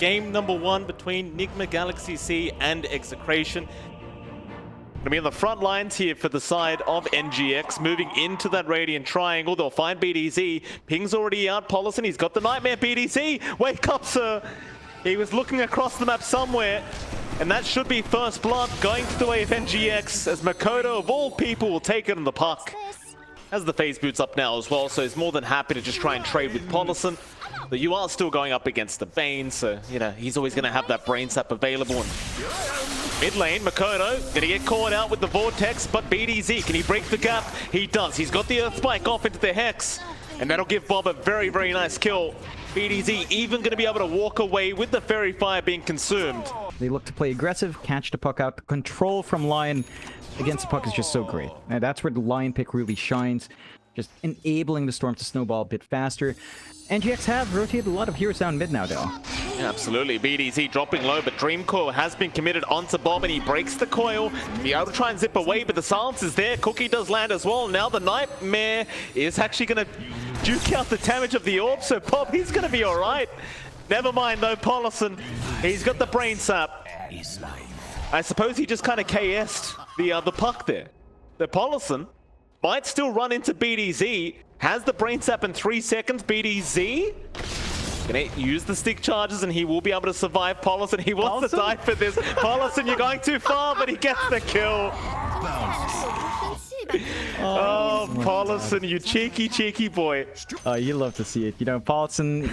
game number 1 between NIGMA, Galaxy C and EXECRATION. Gonna be on the front lines here for the side of NGX, moving into that Radiant Triangle. They'll find BDZ. Ping's already out. Paulison, he's got the Nightmare. BDZ, wake up, sir. He was looking across the map somewhere, and that should be first blood going to the way of NGX, as MLPDotA, of all people, will take it on the puck. As the phase boot's up now as well, so he's more than happy to just try and trade with Paulison. But you are still going up against the Bane, so, you know, he's always going to have that brain sap available. And mid lane, MLPDotA gonna get caught out with the Vortex, but BDZ, can he break the gap? He does. He's got the Earth Spike off into the Hex, and that'll give Bob a very, very nice kill. BDZ even gonna be able to walk away with the Fairy Fire being consumed. They look to play aggressive, catch the puck out. The control from Lion against the puck is just so great. And that's where the Lion pick really shines, just enabling the Storm to snowball a bit faster. NGX have rotated a lot of heroes down mid now, though. Yeah, absolutely. BDZ dropping low, but Dream Coil has been committed onto Bob, and he breaks the coil to be able to try and zip away, but the silence is there. Cookie does land as well. Now the Nightmare is actually going to duke out the damage of the orb, so Bob, he's going to be all right. Never mind, though, Paulison, he's got the brain sap. I suppose he just kind of KS'd the puck there. The Paulison might still run into BDZ. Has the brain sap in 3 seconds. BDZ gonna use the stick charges, and he will be able to survive. Paulison, he wants to die for this. Paulison, you're going too far, but he gets the kill. Oh, Paulison, you cheeky, cheeky boy. You love to see it. You know, Paulison,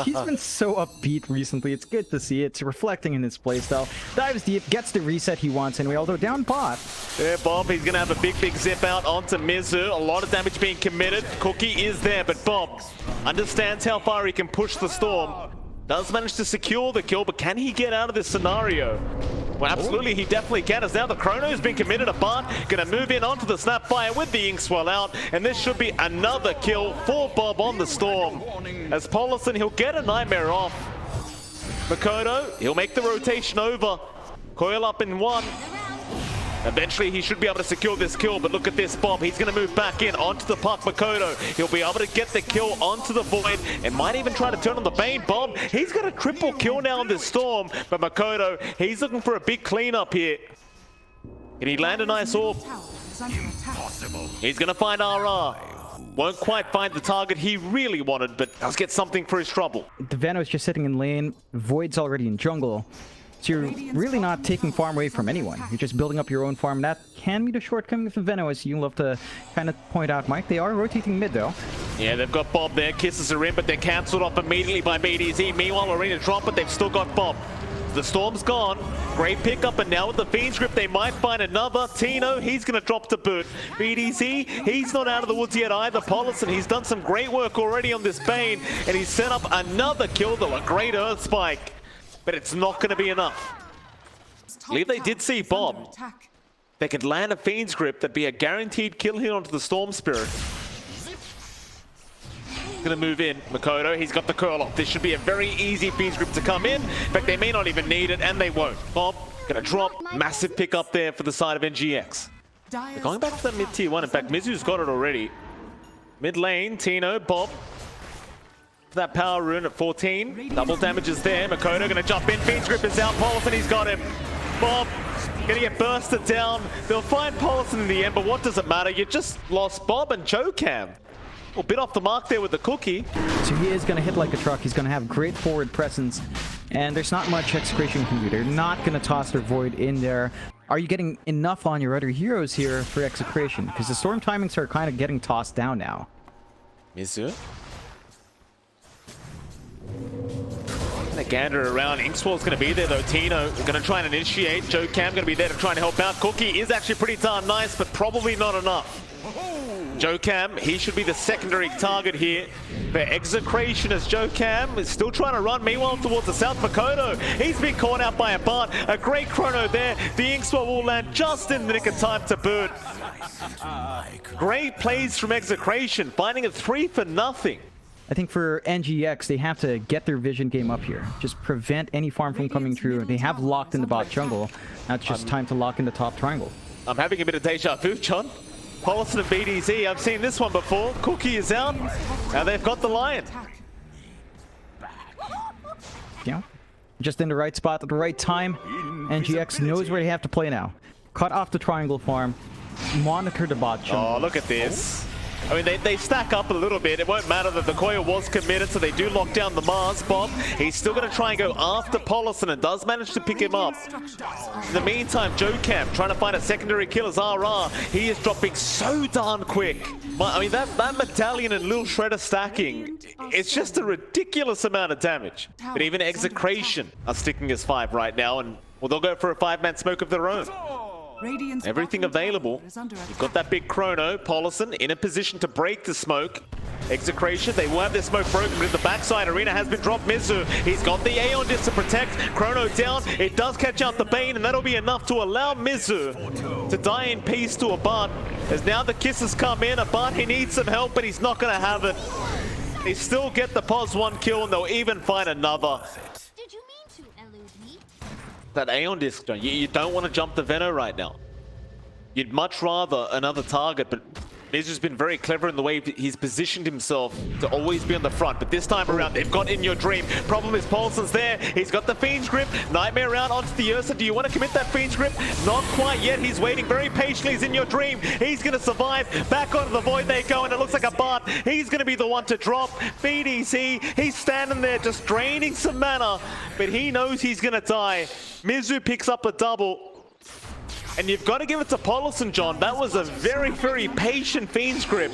he's been so upbeat recently. It's good to see it. It's reflecting in his playstyle. Dives deep, gets the reset he wants anyway, although down bot. Yeah, Bob, he's going to have a big, big zip out onto Mizu. A lot of damage being committed. Cookie is there, but Bob understands how far he can push the Storm. Does manage to secure the kill, but can he get out of this scenario? Well, absolutely, he definitely can, as now the Chrono's been committed. A Bart gonna move in onto the Snapfire with the Inkswell out, and this should be another kill for Bob on the Storm. As Paulison, he'll get a Nightmare off. MLPDotA, he'll make the rotation over. Coil up in 1. Eventually, he should be able to secure this kill, but look at this, Bob. He's going to move back in onto the puck. MLPDotA, he'll be able to get the kill onto the Void and might even try to turn on the Bane. Bob, he's got a triple kill now on this Storm, but MLPDotA, he's looking for a big cleanup here. Can he land a nice orb? He's going to find RR. Won't quite find the target he really wanted, but does get something for his trouble. The Veno is just sitting in lane. Void's already in jungle. So you're really not taking farm away from anyone. You're just building up your own farm. That can be the shortcoming of the Veno, as you love to kind of point out, Mike. They are rotating mid, though. Yeah, they've got Bob there. Kisses are in, but they're cancelled off immediately by BDZ. Meanwhile, Arena drop, but they've still got Bob. The Storm's gone. Great pickup, and now with the Fiend's Grip, they might find another. Tino, he's going to drop to boot. BDZ, he's not out of the woods yet either. Paulison, he's done some great work already on this Bane, and he's set up another kill, though. A great Earth Spike. But it's not going to be enough. I believe they did see Bob. They could land a Fiend's Grip. That'd be a guaranteed kill here onto the Storm Spirit. Going to move in. MLPDotA, he's got the curl off. This should be a very easy Fiend's Grip to come in. In fact, they may not even need it, and they won't. Bob going to drop. Massive pick up there for the side of NGX. They're going back to that mid-tier 1. In fact, Mizu's got it already. Mid lane, Tino, Bob. That power rune at 14. Double damage is there. MLPDotA gonna jump in. Fiend's Grip is out. Paulison, he's got him. Bob gonna get bursted down. They'll find Paulison in the end, but what does it matter? You just lost Bob and Jocam. Well, bit off the mark there with the Cookie. So he is gonna hit like a truck. He's gonna have great forward presence, and there's not much EXECRATION can do. They're not gonna toss their Void in there. Are you getting enough on your other heroes here for EXECRATION? Because the Storm timings are kind of getting tossed down now. Mizu. Gander around. Inkswell's going to be there though. Tino going to try and initiate. Jocam going to be there to try and help out. Cookie is actually pretty darn nice, but probably not enough. Jocam, he should be the secondary target here for EXECRATION, as Jocam is still trying to run. Meanwhile, towards the south, MLPDotA, he's been caught out by a Bart. A great chrono there. The Inkswell will land just in the nick of time to boot. Great plays from EXECRATION, finding it 3 for nothing. I think for NGX, they have to get their vision game up here. Just prevent any farm from coming through. They have locked in the bot jungle. Now it's just time to lock in the top triangle. I'm having a bit of deja vu, John. Paulison and BDZ, I've seen this one before. Cookie is out. Now they've got the Lion. Yeah. Just in the right spot at the right time. NGX knows where they have to play now. Cut off the triangle farm. Monitor the bot jungle. Oh, look at this. I mean, they stack up a little bit. It won't matter that the Koya was committed, so they do lock down the Mars bomb. He's still going to try and go after Polison and does manage to pick him up. In the meantime, Jocam trying to find a secondary kill as RR. He is dropping so darn quick. I mean, that Medallion and Lil Shredder stacking, it's just a ridiculous amount of damage. But even Execration are sticking as 5 right now, and well, they'll go for a 5-man smoke of their own. Everything available. You've got that big Chrono. Polison in a position to break the smoke. Execration, they will have their smoke broken, but in the backside, Arena has been dropped. Mizu, he's got the Aeon Disc to protect. Chrono down, it does catch out the Bane, and that'll be enough to allow Mizu to die in peace to Abart. As now the kisses come in, Abart, he needs some help, but he's not going to have it. They still get the pos 1 kill, and they'll even find another. Did you mean to elude me? That Aeon Disc, you don't want to jump the Venom right now. You'd much rather another target, but Mizu's been very clever in the way he's positioned himself to always be on the front. But this time around, they've got In Your Dream. Problem is, Polison's there. He's got the Fiend's Grip. Nightmare around onto the Ursa. Do you want to commit that Fiend's Grip? Not quite yet. He's waiting very patiently. He's In Your Dream. He's going to survive. Back onto the Void they go, and it looks like a Bart. He's going to be the one to drop. BDC, he's standing there just draining some mana, but he knows he's going to die. Mizu picks up a double. And you've got to give it to Polison, John. That was a very, very patient Fiend's Grip.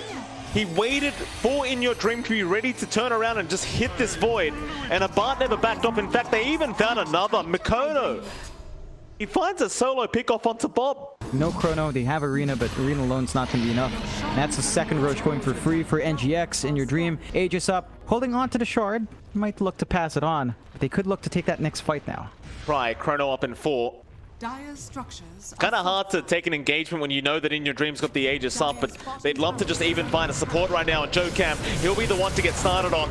He waited for In Your Dream to be ready to turn around and just hit this Void. And Abart never backed off. In fact, they even found another. Mikoto. He finds a solo pick-off onto Bob. No Chrono, they have Arena, but Arena alone's not going to be enough. And that's the second Roach going for free for NGX. In Your Dream, Aegis up, holding on to the Shard. Might look to pass it on, but they could look to take that next fight now. Try Chrono up in 4. Kind of hard to take an engagement when you know that In Your Dream's got the Aegis up, but they'd love to just even find a support right now. And Jocam, he'll be the one to get started on.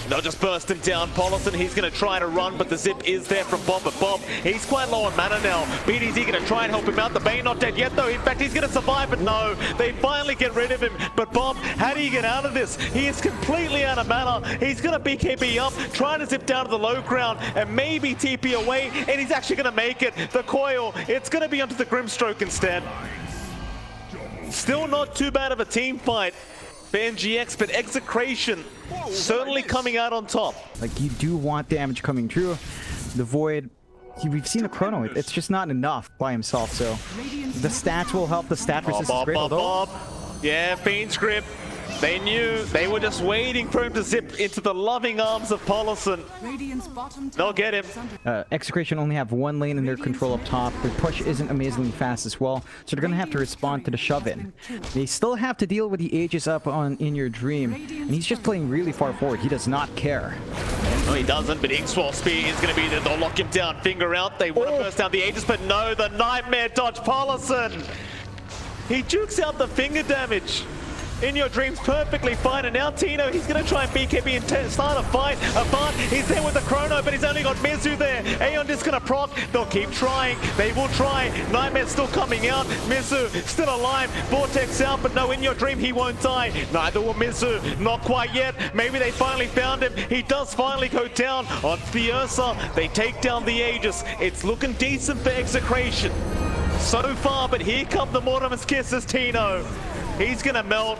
They'll just burst him down. Polison, he's going to try to run, but the zip is there from Bob. But Bob, he's quite low on mana now. BDZ going to try and help him out. The Bane not dead yet, though. In fact, he's going to survive, but no. They finally get rid of him. But Bob, how do you get out of this? He is completely out of mana. He's going to BKB up, trying to zip down to the low ground, and maybe TP away, and he's actually going to make it. The coil, it's going to be onto the Grimstroke instead. Still not too bad of a team fight for NGX, but Execration certainly coming out on top. Like, you do want damage coming through. The Void, we've seen a Chrono. It's just not enough by himself, so the stats will help. The stat resistance rate, although... Yeah, Fiend's Grip. They knew. They were just waiting for him to zip into the loving arms of Polison. They'll get him. Execration only have 1 lane in their control up top. Their push isn't amazingly fast as well, so they're going to have to respond to the shove-in. They still have to deal with the Aegis up on In Your Dream, and he's just playing really far forward. He does not care. No, he doesn't, but Inkswell Spear is going to be there. They'll lock him down. Finger out. They want to burst down the Aegis, but no, the Nightmare dodge Polison. He jukes out the finger damage. In Your Dream's perfectly fine, and now Tino, he's going to try and BKB and start a fight. Abart, he's there with the Chrono, but he's only got Mizu there. Aeon is going to proc. They'll keep trying. They will try. Nightmare's still coming out. Mizu still alive. Vortex out, but no, In Your Dream, he won't die. Neither will Mizu. Not quite yet. Maybe they finally found him. He does finally go down onto the Ursa. They take down the Aegis. It's looking decent for Execration so far, but here come the Mortimer's Kisses, Tino. He's going to melt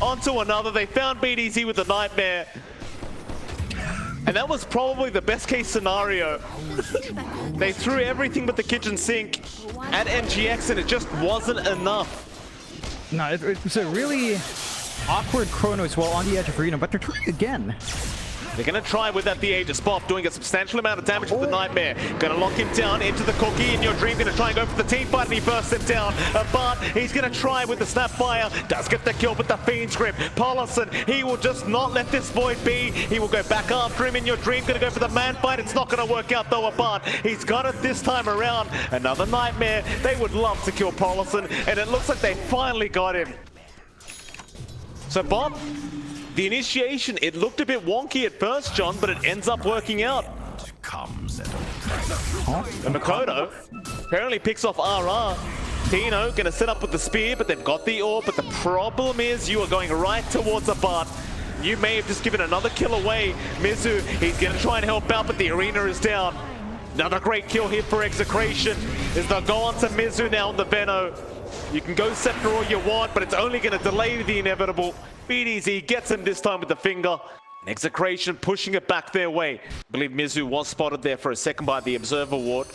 onto another. They found BDZ with the Nightmare. And that was probably the best case scenario. They threw everything but the kitchen sink at NGX, and it just wasn't enough. No, it was a really awkward Chrono as well on the edge of Arena, but they're trying again. They're going to try with that the Aegis. Bob doing a substantial amount of damage with the Nightmare. Going to lock him down into the cookie. In Your Dream, going to try and go for the team fight, and he bursts him down. But he's going to try with the Snapfire. Does get the kill with the Fiend's Grip. Polison, he will just not let this Void be. He will go back after him. In Your Dream, going to go for the man fight. It's not going to work out though. But he's got it this time around. Another Nightmare. They would love to kill Polison, and it looks like they finally got him. So Bob, the initiation, it looked a bit wonky at first, John, but it ends up working out. And Mikoto apparently picks off RR. Tino gonna set up with the spear, but they've got the orb. But the problem is you are going right towards a Bart. You may have just given another kill away. Mizu, he's gonna try and help out, but the Arena is down. Another great kill here for Execration. Is they'll go on to Mizu now on the Veno. You can go Scepter all you want, but it's only going to delay the inevitable. BDZ gets him this time with the finger. Execration pushing it back their way. I believe Mizu was spotted there for a second by the Observer Ward.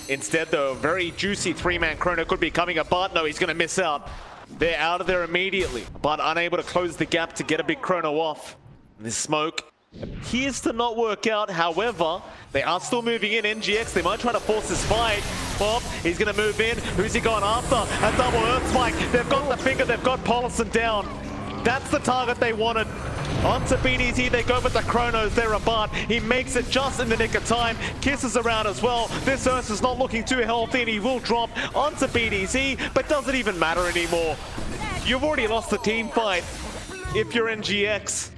Instead, though, a very juicy three-man Chrono could be coming apart. No, he's going to miss out. They're out of there immediately, but unable to close the gap to get a big Chrono off. This smoke appears to not work out. However, they are still moving in. NGX, they might try to force this fight. Bob, he's going to move in. Who's he going after? A double Earth Spike. They've got the finger. They've got Paulson down. That's the target they wanted. Onto BDZ, they go with the Chronos. They're apart. He makes it just in the nick of time. Kisses around as well. This Earth is not looking too healthy, and he will drop onto BDZ, but doesn't even matter anymore. You've already lost the team fight if you're NGX.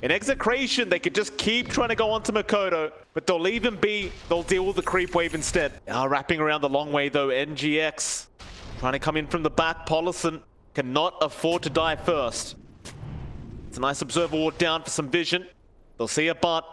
In Execration, they could just keep trying to go onto Makoto, but they'll leave him be. They'll deal with the creep wave instead. Now wrapping around the long way though, NGX trying to come in from the back. Paulson cannot afford to die first. It's a nice Observer Ward down for some vision. They'll see a butt.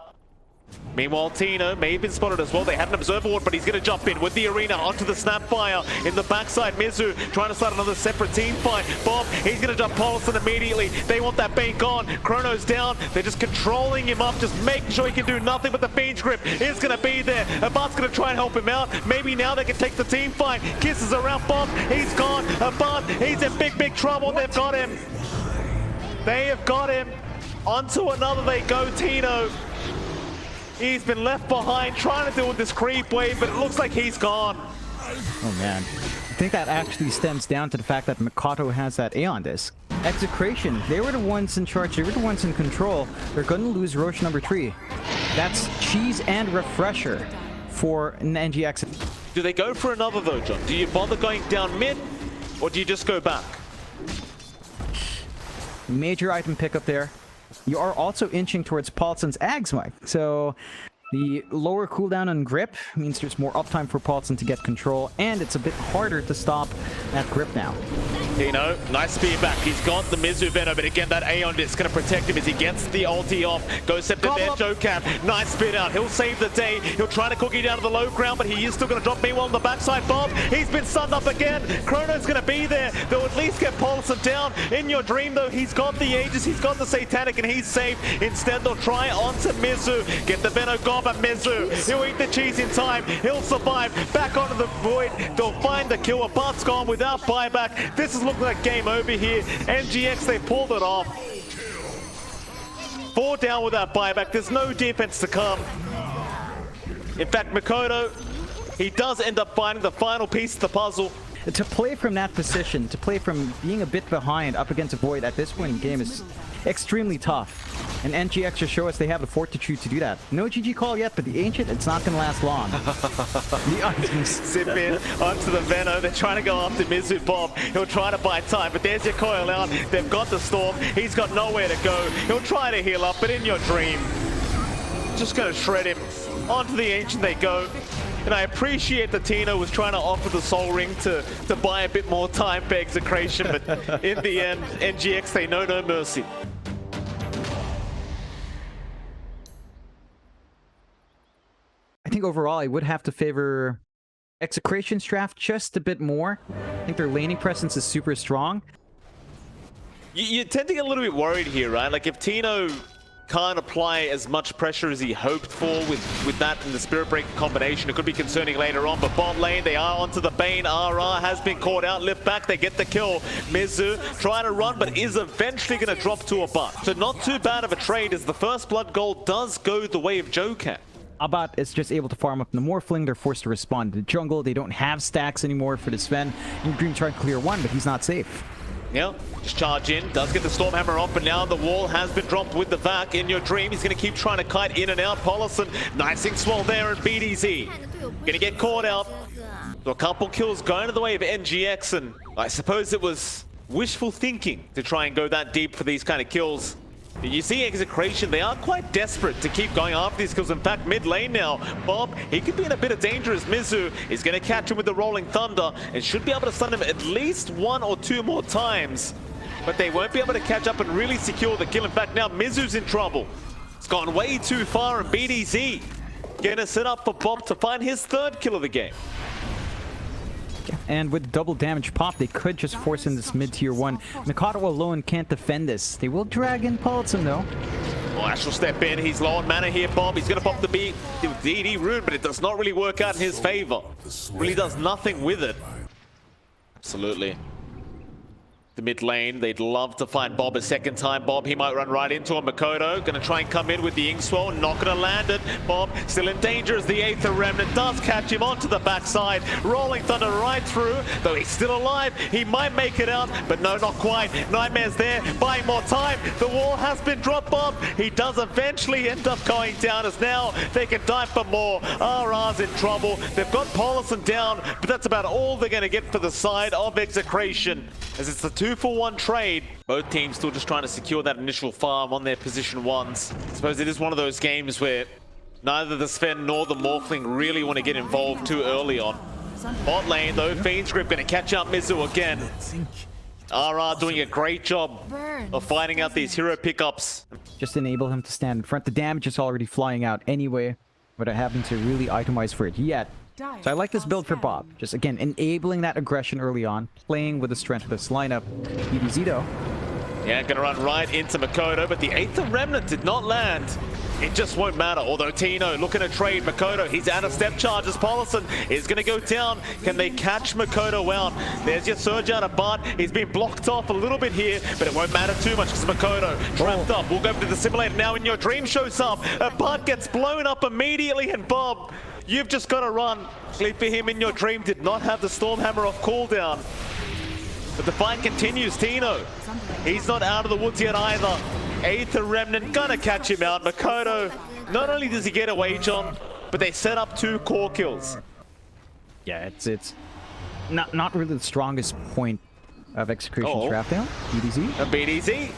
Meanwhile, Tino may have been spotted as well. They had an Observer Ward, but he's going to jump in with the arena onto the Snapfire. In the backside, Mizu trying to start another separate team fight. Bob, he's going to jump Paulson immediately. They want that bait gone. Chrono's down. They're just controlling him up, just making sure he can do nothing, but the Fiend's Grip is going to be there. Abart's going to try and help him out. Maybe now they can take the team fight. Kisses around Bob. He's gone. Abart, he's in big trouble. They've got him. They have got him. Onto another they go, Tino. He's been left behind trying to deal with this creep wave, but it looks like he's gone. Oh man. I think that actually stems down to the fact that Makoto has that Aeon disc. Execration, they were the ones in charge, they were the ones in control. They're going to lose Roche number 3. That's cheese and refresher for an NGX. Do they go for another though, John? Do you bother going down mid, or do you just go back? Major item pickup there. You are also inching towards Paulson's Agsmite, so the lower cooldown on grip means there's more uptime for Paulson to get control, and it's a bit harder to stop that grip now. Tino, nice spear back. He's got the Mizu Venom, but again, that Aeon disc going to protect him as he gets the ulti off. Goes Scepter there, Jokat. Nice spin out. He'll save the day. He'll try to cookie down to the low ground, but he is still going to drop. Meanwhile, on the backside, Bob, he's been stunned up again. Chrono's going to be there. They'll at least get Paulson down. In your dream, though, he's got the Aegis, he's got the Satanic, and he's safe. Instead, they'll try onto Mizu. Get the Venom gone, but Mizu, he'll eat the cheese in time. He'll survive. Back onto the void. They'll find the kill. Abart's gone without buyback. This is looking like game over here. NGX, they pulled it off. 4 down without buyback. There's no defense to come. In fact, Makoto, he does end up finding the final piece of the puzzle. To play from that position, to play from being a bit behind up against a void at this point in the game is extremely tough. And NGX just show us they have the fortitude to do that. No GG call yet, but the Ancient, it's not going to last long. Zip in onto the Venom. They're trying to go after Mizu Bob. He'll try to buy time, but there's your coil out. They've got the Storm. He's got nowhere to go. He'll try to heal up, but in your dream, just going to shred him. Onto the Ancient they go. And I appreciate that Tino was trying to offer the Soul Ring to buy a bit more time for Execration, but in the end, NGX, they know no mercy. I think overall I would have to favor Execration's draft just a bit more. I think their laning presence is super strong. You tend to get a little bit worried here, right? Like if Tino can't apply as much pressure as he hoped for with that and the Spirit Breaker combination, it could be concerning later on. But bot lane, they are onto the Bane. RR has been caught out, lift back, they get the kill. Mizu trying to run, but is eventually going to drop to a butt. So not too bad of a trade as the first blood gold does go the way of Jokat. Abat is just able to farm up the Morphling. They're forced to respond to the jungle. They don't have stacks anymore for the Sven. And Dream trying to clear one, but he's not safe. Yeah, just charge in, does get the Stormhammer off, but now the wall has been dropped with the Vac. In your dream, he's going to keep trying to kite in and out. Paulson, nicing swell there at BDZ. Going to get caught out. So a couple kills going to the way of NGX, and I suppose it was wishful thinking to try and go that deep for these kind of kills. You see Execration, they are quite desperate to keep going after these kills. In fact, mid lane now, Bob, he could be in a bit of danger as Mizu is going to catch him with the Rolling Thunder and should be able to stun him at least 1 or 2 more times. But they won't be able to catch up and really secure the kill. In fact, now Mizu's in trouble. It's gone way too far, and BDZ, Gonna set up for Bob to find his third kill of the game. And with double damage pop, they could just force in this mid-tier 1. Mikado alone can't defend this. They will drag in Paulson, though. Oh, Ash will step in. He's low on mana here, Bob. He's going to pop the DD rune, but it does not really work out in his favor. Really does nothing with it. Absolutely. The mid lane, they'd love to find Bob a second time. Bob, he might run right into him. Makoto going to try and come in with the Inkswell, not going to land it. Bob still in danger as the Aether Remnant does catch him onto the backside. Rolling Thunder right through, though he's still alive. He might make it out, but no, not quite. Nightmare's there, buying more time. The wall has been dropped, Bob. He does eventually end up going down, as now they can dive for more. RR's in trouble. They've got Paulson down, but that's about all they're going to get for the side of Execration, as it's the 2-for-1 trade. Both teams still just trying to secure that initial farm on their position 1s. I suppose it is one of those games where neither the Sven nor the Morphling really want to get involved too early on. Bot lane though, Fiend's Grip going to catch up Mizu again. RR doing a great job of finding out these hero pickups. Just enable him to stand in front. The damage is already flying out anyway, without having to really itemize for it yet. So I like this build for Bob. Just again, enabling that aggression early on, playing with the strength of this lineup. BDZ though. Yeah, gonna run right into Makoto, but the Aether Remnant did not land. It just won't matter. Although Tino looking to trade Makoto. He's out of step charges. Paulson is gonna go down. Can they catch Makoto out? There's your surge out of Bart. He's been blocked off a little bit here, but it won't matter too much because Makoto trapped up. We'll go to the simulator now, and your dream shows up. Bart gets blown up immediately, and Bob, you've just got to run. Sleep for him in your dream did not have the Stormhammer off cooldown. But the fight continues. Tino, he's not out of the woods yet either. Aether Remnant gonna catch him out. Makoto, not only does he get away, John, but they set up 2 core kills. Yeah, it's not really the strongest point of Execration's draft down. BDZ. A BDZ.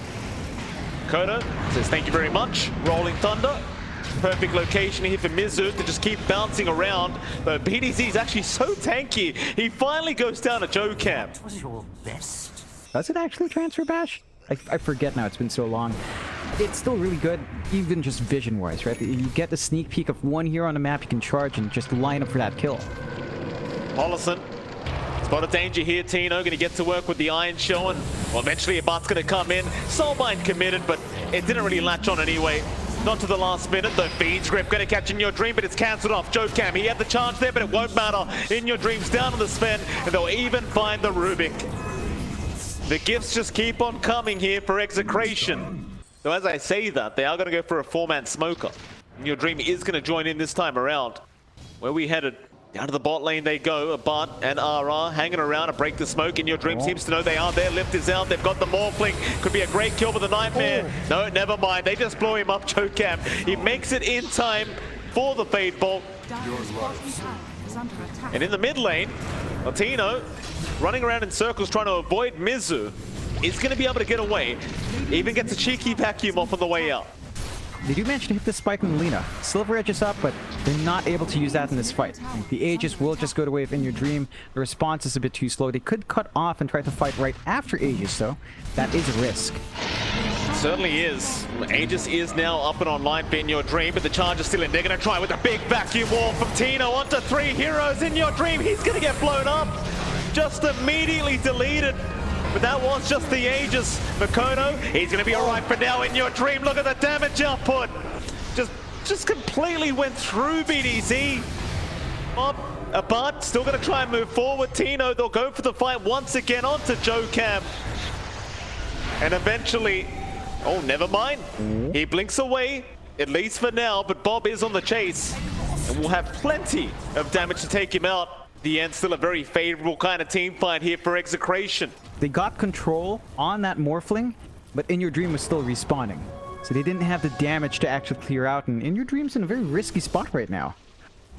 Makoto says thank you very much. Rolling Thunder. Perfect location here for Mizu to just keep bouncing around. But BDZ is actually so tanky. He finally goes down to Joe Cam. Does it actually transfer bash? I forget now, it's been so long. It's still really good, even just vision-wise, right? You get the sneak peek of one hero on the map you can charge and just line up for that kill. Paulson, spot of danger here. Tino going to get to work with the Iron Show, and well, eventually a bot's going to come in. Soulbind committed, but it didn't really latch on anyway. Not to the last minute, though. Fiend's Grip going to catch In Your Dream, but it's cancelled off. Joe Cam, he had the charge there, but it won't matter. In Your Dream's down on the Sven, and they'll even find the Rubik. The gifts just keep on coming here for Execration. So as I say that, they are going to go for a 4-man smoker. In Your Dream is going to join in this time around. Where we headed? Down to the bot lane they go. Bart and RR hanging around to break the smoke. In Your Dream seems to know they are there. Lift is out. They've got the Morphling. Could be a great kill for the Nightmare. No, never mind. They just blow him up. Chokam. He makes it in time for the Fade Bolt. And in the mid lane, Latino running around in circles trying to avoid Mizu. Is going to be able to get away. Even gets a cheeky vacuum off on the way out. They do manage to hit the spike on Lina. Silver Edge is up, but they're not able to use that in this fight. The Aegis will just go to way of In Your Dream. The response is a bit too slow. They could cut off and try to fight right after Aegis, though. That is a risk. It certainly is. Aegis is now up and online for In Your Dream, but the charge is still in. They're going to try with a big vacuum wall from Tino onto 3 heroes. In Your Dream, he's going to get blown up. Just immediately deleted. But that was just the Aegis. Makoto, he's going to be all right for now. In Your Dream, look at the damage output. Just completely went through BDZ. Bart still going to try and move forward. Tino, they'll go for the fight once again onto Joe Cam. And eventually, oh, never mind. He blinks away, at least for now, but Bob is on the chase. And we'll have plenty of damage to take him out. The end, still a very favorable kind of team fight here for Execration. They got control on that Morphling, but In Your Dream was still respawning. So they didn't have the damage to actually clear out, and In Your Dream's in a very risky spot right now.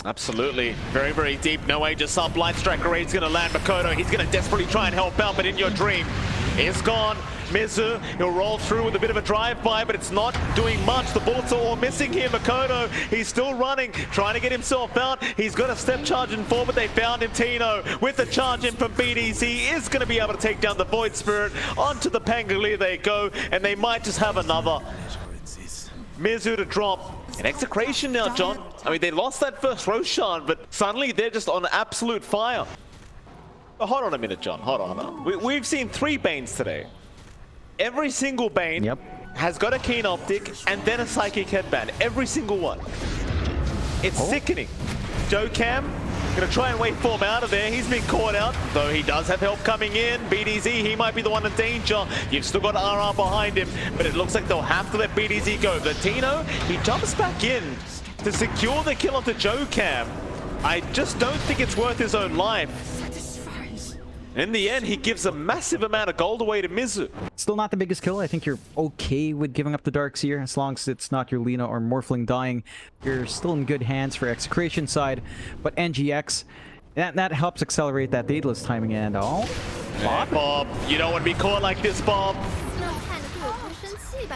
Absolutely. Very, very deep. No Aegis up. Light Strike Array's going to land Makoto. He's going to desperately try and help out, but In Your Dream is gone. Mizu, he'll roll through with a bit of a drive-by, but it's not doing much. The bullets are all missing here. Makoto, he's still running, trying to get himself out. He's got a step charge in 4, but they found him. Tino, with the charge in from BDZ, is going to be able to take down the Void Spirit. Onto the Pangolier they go, and they might just have another. Mizu to drop. And Execration now, John. I mean, they lost that first Roshan, but suddenly they're just on absolute fire. Oh, hold on a minute, John. Hold on. We've seen 3 Banes today. Every single Bane has got a Keen Optic and then a Psychic Headband. Every single one. It's sickening. JoeCam gonna try and wait for him out of there. He's been caught out, though he does have help coming in. BDZ, he might be the one in danger. You've still got RR behind him, but it looks like they'll have to let BDZ go. Latino, he jumps back in to secure the kill onto JoeCam. I just don't think it's worth his own life. In the end, he gives a massive amount of gold away to Mizu. Still not the biggest kill. I think you're okay with giving up the Darkseer as long as it's not your Lina or Morphling dying. You're still in good hands for Execration side. But NGX, that helps accelerate that Daedalus timing and all. Bob, you don't want to be caught like this, Bob.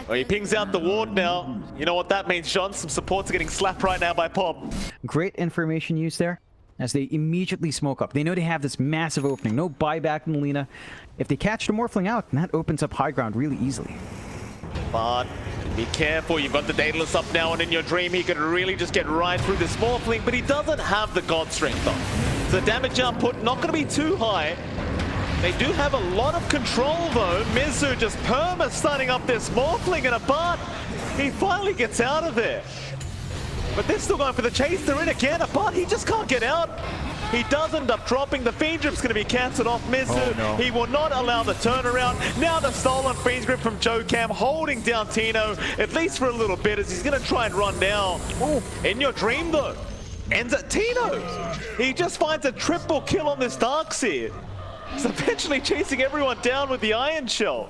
Well, he pings out the ward now. You know what that means, John? Some supports are getting slapped right now by Bob. Great information use there. As they immediately smoke up. They know they have this massive opening. No buyback in Lina. If they catch the Morphling out, that opens up high ground really easily. But be careful. You've got the Daedalus up now, and in your dream, he could really just get right through this Morphling, but he doesn't have the God Strength on. So the damage output not going to be too high. They do have a lot of control, though. Mizu just perma starting up this Morphling, and a Bart, he finally gets out of there. But they're still going for the chase. They're in again. But he just can't get out. He does end up dropping. The Fiend Grip's going to be cancelled off Mizu. Oh, no. He will not allow the turnaround. Now the stolen Fiend Grip from JoeCam holding down Tino, at least for a little bit, as he's going to try and run down. Ooh. In your dream, though, ends at Tino. He just finds a triple kill on this Darkseer. He's eventually chasing everyone down with the Iron Shell.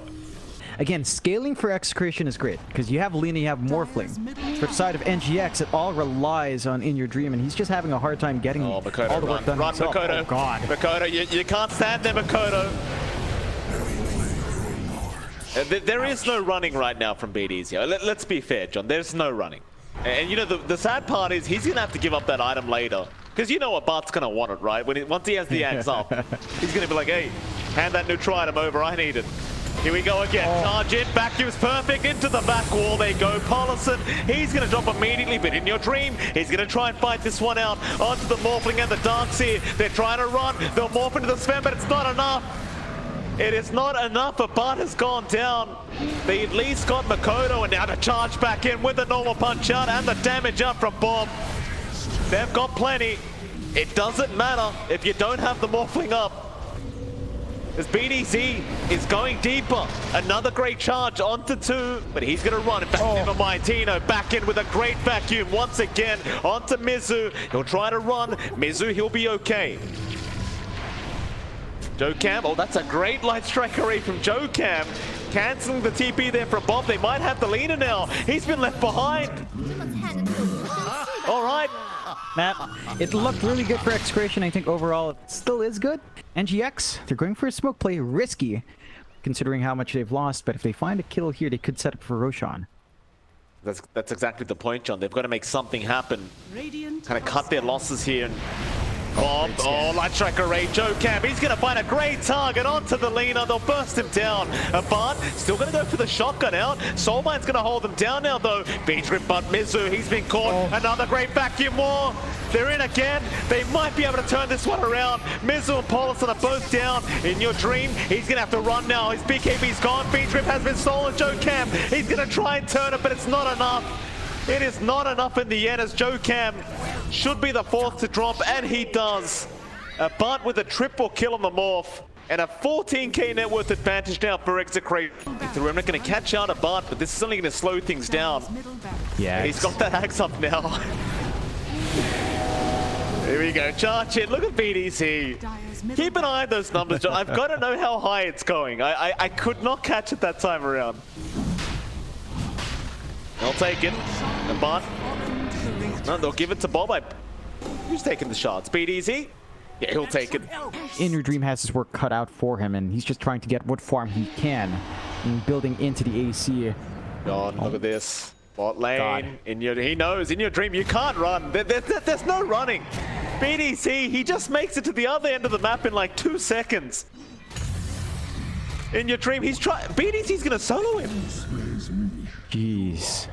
Again, scaling for Execration is great, because you have Lina, you have Morphling. For the side of NGX, it all relies on In Your Dream, and he's just having a hard time getting all the work done himself. Makoto. Oh, God. Makoto, you can't stand there, Makoto. There is no running right now from BDZ. Let's be fair, John. There's no running. And you know, the sad part is he's going to have to give up that item later. Because you know what Bart's going to want it, right? Once he has the axe up, he's going to be like, hey, hand that neutral item over. I need it. Here we go again. Charge in. Vacuum's perfect. Into the back wall they go. Paulison, he's going to drop immediately, but in your dream, he's going to try and fight this one out. Onto the Morphling and the Darkseer. They're trying to run. They'll morph into the Sven, but it's not enough. It is not enough. A Bart has gone down. They at least got Makoto, and now to charge back in with the normal punch out and the damage up from Bob. They've got plenty. It doesn't matter if you don't have the Morphling up. As BDZ is going deeper. Another great charge onto 2, but he's going to run. In fact, never mind. Tino back in with a great vacuum once again onto Mizu. He'll try to run. Mizu, he'll be okay. JoeCam, oh, that's a great light strike array from JoeCam. Canceling the TP there from Bob. They might have the leader now. He's been left behind. All right. Matt, it looked really good for Execration. I think overall it still is good. NGX, they're going for a smoke play. Risky, considering how much they've lost. But if they find a kill here, they could set up for Roshan. That's exactly the point, John. They've got to make something happen. Kind of cut their losses here. And Bob, light strike array, JoeCam, he's going to find a great target onto the Lina. They'll burst him down. Bart still going to go for the shotgun out. Soulmind's going to hold them down now, though. Beach rip, but Mizu, he's been caught. Another great vacuum war. They're in again. They might be able to turn this one around. Mizu and Paulison are both down. In your dream, he's going to have to run now. His BKB's gone. Beach rip has been stolen. JoeCam, he's going to try and turn it, but it's not enough. It is not enough in the end, as JoeCam should be the 4th to drop, and he does. Bart with a triple kill on the Morph, and a 14k net worth advantage now for Execration. We're not going to catch out of Bart, but this is only going to slow things down. Yeah, he's got that axe up now. Here we go, charge in. Look at BDC. Keep an eye on those numbers, John. I've got to know how high it's going. I could not catch it that time around. They'll take it. And Bart. No, they'll give it to Bob. Who's taking the shots? BDZ? Yeah, he'll take it. In Your Dream has his work cut out for him, and he's just trying to get what farm he can and building into the AC. God, look at this. Bot lane. He knows. In Your Dream, you can't run. There's no running. BDC, he just makes it to the other end of the map in like 2 seconds. In Your Dream, BDC's gonna solo him. Jeez.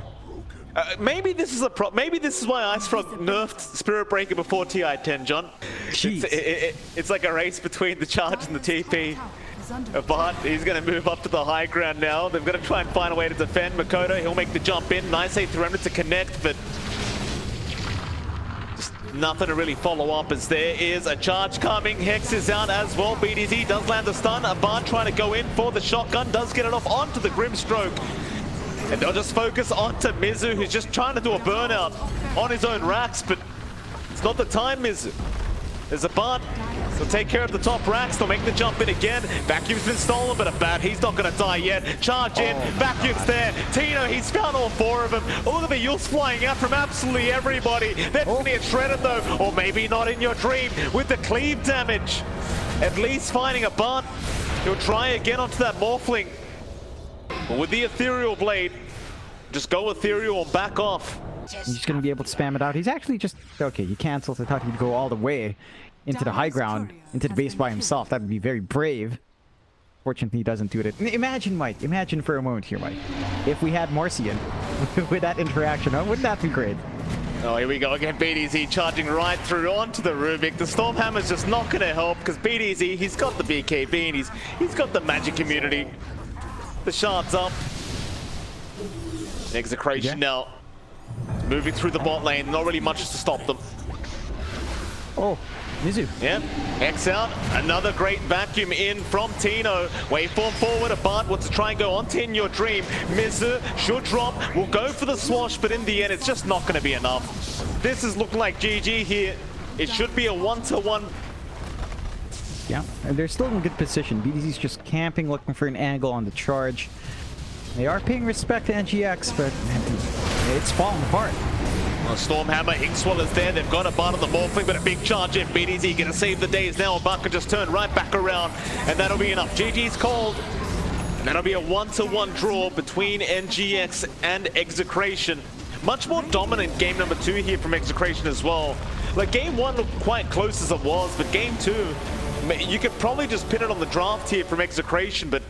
Maybe this is maybe this is why Ice Frog nerfed Spirit Breaker before TI-10, John. Jeez. It's like a race between the charge and the TP. But he's going to move up to the high ground now. They've got to try and find a way to defend. Makoto, he'll make the jump in. Nice 8th remnant to connect, but just nothing to really follow up as there is a charge coming. Hex is out as well. BDZ does land the stun. Aban trying to go in for the shotgun. Does get it off onto the Grimstroke. And they'll just focus onto Mizu, who's just trying to do a burnout on his own racks, but it's not the time, Mizu. There's a Bart. They'll take care of the top racks. They'll make the jump in again. Vacuum's been stolen, but a bat. He's not going to die yet. Charge in. Vacuum's there. Tino, he's found all 4 of them. All of the Yules flying out from absolutely everybody. They're going to get shredded, though. Or maybe not in your dream with the cleave damage. At least finding a Bart. He'll try again onto that Morphling. But with the Ethereal Blade, just go Ethereal and back off. He's just going to be able to spam it out. He's actually just... Okay, he cancels. I thought he'd go all the way into the high ground, into the base by himself. That would be very brave. Fortunately, he doesn't do it. Imagine, Mike. Imagine for a moment here, Mike. If we had Marcian with that interaction, wouldn't that be great? Oh, here we go again. BDZ charging right through onto the Rubik. The Stormhammer's just not going to help because BDZ, he's got the BKB and he's got the magic immunity. The shard's up. Execration now. Moving through the bot lane. Not really much to stop them. Oh, Mizu. Yep. X out. Another great vacuum in from Tino. Waveform forward. A Bart wants to try and go onto In Your Dream. Mizu should drop. Will go for the swash, but in the end, it's just not going to be enough. This is looking like GG here. It should be a 1-to-1. Yeah, and they're still in good position. BDZ's just camping, looking for an angle on the charge. They are paying respect to NGX, but it's falling apart. Well, Stormhammer, Inkswell is there. They've got a Bart on the Morphling, but a big charge in. BDZ going to save the days now. Bart can just turn right back around, and that'll be enough. GG's called, and that'll be a 1-to-1 draw between NGX and Execration. Much more dominant game number 2 here from Execration as well. Like, game 1 looked quite close as it was, but game 2, you could probably just pin it on the draft here from Execration, but